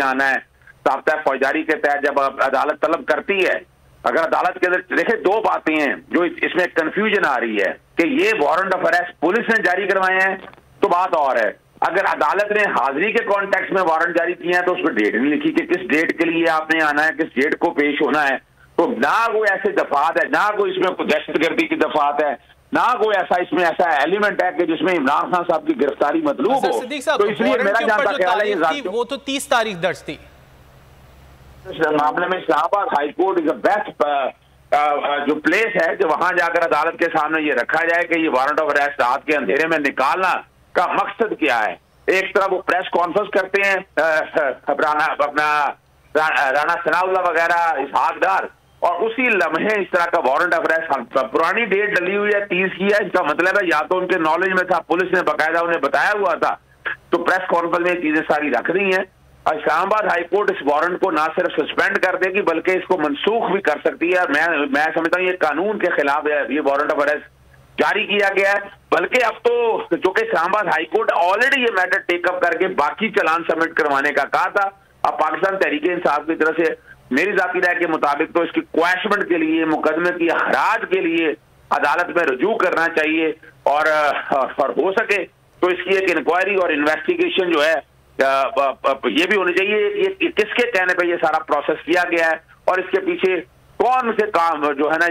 आना है। साब्ता फौजदारी के तहत जब अदालत तलब करती है, अगर अदालत के अंदर देखिए दो बातें हैं जो इसमें कंफ्यूजन आ रही है कि ये वारंट ऑफ अरेस्ट पुलिस ने जारी करवाए हैं तो बात और है, अगर अदालत ने हाजिरी के कॉन्टेक्स्ट में वारंट जारी किया है तो उसमें डेट नहीं लिखी कि किस डेट के लिए आपने आना है, किस डेट को पेश होना है। तो ना कोई ऐसे दफात है, ना कोई इसमें कोई दहशतगर्दी की दफात है, ना कोई ऐसा इसमें ऐसा एलिमेंट है कि जिसमें इमरान खान साहब की गिरफ्तारी मतलूब हो। तो इसलिए मेरा जानता ख्याल है वो तो 30 तारीख दर्ज थी। इस मामले में Islamabad high court is the best जो प्लेस है कि वहां जाकर अदालत के सामने ये रखा जाए कि ये वारंट ऑफ अरेस्ट रात के अंधेरे में निकालना का मकसद क्या है। एक तरफ वो प्रेस कॉन्फ्रेंस करते हैं अपना राणा सनाउल्लाह वगैरह इसहाक डार, और उसी लम्हे इस तरह का वारंट ऑफ अरेस्ट पुरानी डेट डली हुई है 30 की है। इसका मतलब है या तो उनके नॉलेज में था, पुलिस ने बाकायदा उन्हें बताया हुआ था, तो प्रेस कॉन्फ्रेंस में चीजें सारी रख दी हैं। और इस्लामाबाद हाई कोर्ट इस वारंट को ना सिर्फ सस्पेंड कर देगी बल्कि इसको मनसूख भी कर सकती है। मैं समझता हूँ ये कानून के खिलाफ है, ये वारंट ऑफ अरेस्ट जारी किया गया है। बल्कि अब तो जो कि इस्लामाबाद हाई कोर्ट ऑलरेडी ये मैटर टेकअप करके बाकी चालान सबमिट करवाने का कहा था, अब पाकिस्तान तहरीक इंसाफ की तरफ से मेरी जाती राय के मुताबिक तो इसकी क्वैशमेंट के लिए, मुकदमे की खराज के लिए अदालत में रजू करना चाहिए और हो सके तो इसकी एक इंक्वायरी और इन्वेस्टिगेशन जो है ये भी होनी चाहिए ये किसके कहने पे ये सारा प्रोसेस किया गया है और इसके पीछे कौन से काम जो है ना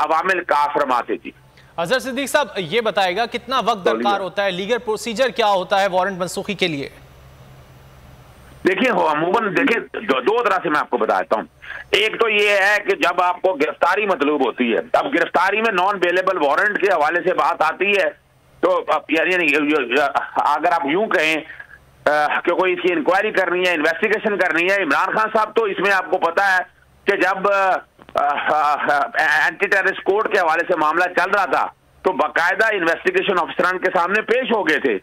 अवामिल का फरमाते थी। अजहर सिद्दीक साहब ये बताएगा कितना वक्त दरकार होता है, लीगल प्रोसीजर क्या होता है वारंट मनसूखी के लिए? देखिए अमूमन देखिए दो तरह से मैं आपको बताता हूँ। एक तो ये है कि जब आपको गिरफ्तारी मतलूब होती है, अब गिरफ्तारी में नॉन बेलेबल वारंट के हवाले से बात आती है, तो यानी अगर आप यूं कहें कि कोई इसकी इंक्वायरी करनी है, इन्वेस्टिगेशन करनी है, इमरान खान साहब तो इसमें आपको पता है कि जब एंटी टेररिस्ट कोड के हवाले से मामला चल रहा था तो बाकायदा इन्वेस्टिगेशन ऑफिसरान के सामने पेश हो गए थे,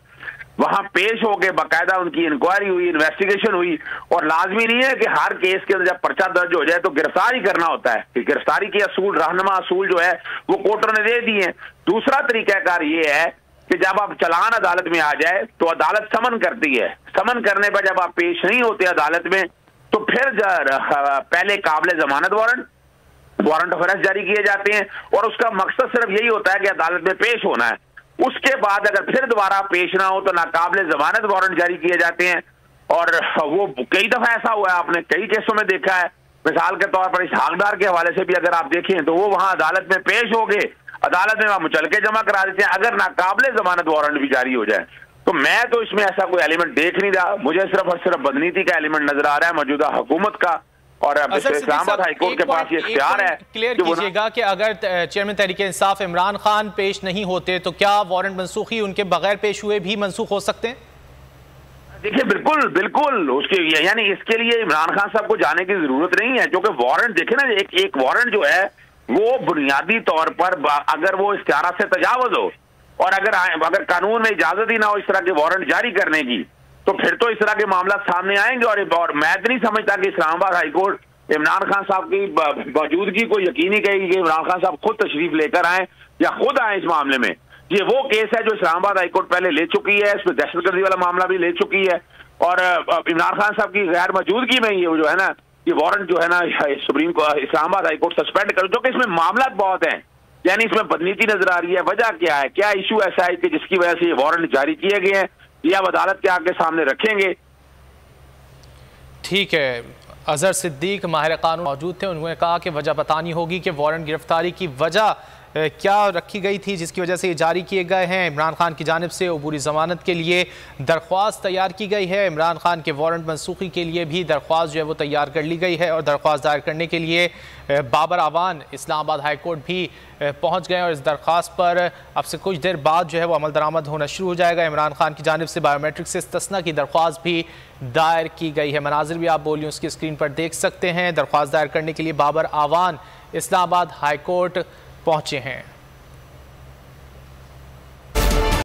वहां पेश हो गए, बाकायदा उनकी इंक्वायरी हुई, इन्वेस्टिगेशन हुई। और लाजमी नहीं है कि हर केस के अंदर जब पर्चा दर्ज हो जाए तो गिरफ्तारी करना होता है, कि गिरफ्तारी के असूल, रहनुमा असूल जो है वो कोर्टों ने दे दिए हैं। दूसरा तरीकाकार ये है कि जब आप चालान अदालत में आ जाए तो अदालत समन करती है, समन करने पर जब आप पेश नहीं होते अदालत में तो फिर पहले काबिल जमानत वारंट ऑफ अरेस्ट जारी किए जाते हैं और उसका मकसद सिर्फ यही होता है कि अदालत में पेश होना है। उसके बाद अगर फिर दोबारा पेश ना हो तो नाकाबिल जमानत वारंट जारी किए जाते हैं। और वो कई दफा ऐसा हुआ है, आपने कई केसों में देखा है। मिसाल के तौर पर इस हाकदार के हवाले से भी अगर आप देखें तो वो वहां अदालत में पेश हो गए, अदालत में वहां मुचलके जमा करा देते हैं अगर नाकाबिल जमानत वारंट भी जारी हो जाए। तो मैं तो इसमें ऐसा कोई एलिमेंट देख नहीं रहा, मुझे सिर्फ और सिर्फ बदनीति का एलिमेंट नजर आ रहा है मौजूदा हुकूमत का। और इस्लामाबाद हाईकोर्ट के पास ये इख्तियार है। क्लियर कीजिएगा कि अगर चेयरमैन तहरीक इंसाफ इमरान खान पेश नहीं होते तो क्या वारंट मनसूखी उनके बगैर पेश हुए भी मनसूख हो सकते हैं? देखिए बिल्कुल बिल्कुल उसके यानी इसके लिए इमरान खान साहब को जाने की जरूरत नहीं है, क्योंकि वारंट देखे ना, एक वारंट जो है वो बुनियादी तौर पर अगर वो इख्तियार से तजावुज हो और अगर कानून में इजाजत ही ना हो इस तरह के वारंट जारी करने की तो फिर तो इस तरह के मामला सामने आएंगे। और मैं तो नहीं समझता कि इस्लामाबाद हाईकोर्ट इमरान खान साहब की मौजूदगी को यकीनी कहेगी कि इमरान खान साहब खुद तशरीफ लेकर आए या खुद आए इस मामले में। ये वो केस है जो इस्लामाबाद हाईकोर्ट पहले ले चुकी है, इसमें दहशतगर्दी वाला मामला भी ले चुकी है और इमरान खान साहब की गैर मौजूदगी में ये जो है ना ये वारंट जो है ना सुप्रीम को इस्लामाबाद हाईकोर्ट सस्पेंड कर, जो कि इसमें मामला बहुत हैं, यानी इसमें बदनीति नजर आ रही है। वजह क्या है, क्या इशू ऐसा है कि जिसकी वजह से ये वारंट जारी किए गए हैं, ये अब अदालत के आगे सामने रखेंगे। ठीक है, अजहर सिद्दीक माहिर कानून मौजूद थे, उन्होंने कहा कि वजह बतानी होगी कि वारंट गिरफ्तारी की वजह क्या रखी गई थी जिसकी वजह से ये जारी किए गए हैं। इमरान खान की जानिब से अबूरी ज़मानत के लिए दरख्वास्त तैयार की गई है, इमरान खान के वारंट मनसूखी के लिए भी दरख्वास्त जो है वो तैयार कर ली गई है और दरख्वास्त दायर करने के लिए बाबर आवान इस्लामाबाद हाई कोर्ट भी पहुँच गए और इस दरख्वास्त पर अब से कुछ देर बाद जो है वो अमल दरामद होना शुरू हो जाएगा। इमरान खान की जानिब से बायोमेट्रिक से इस्तिस्ना की दरख्वास्त भी दायर की गई है। मनाजिर भी आप बोलिए उसकी स्क्रीन पर देख सकते हैं। दरख्वास्त दायर करने के लिए बाबर आवान इस्लामाबाद हाई कोर्ट पहुंचे हैं।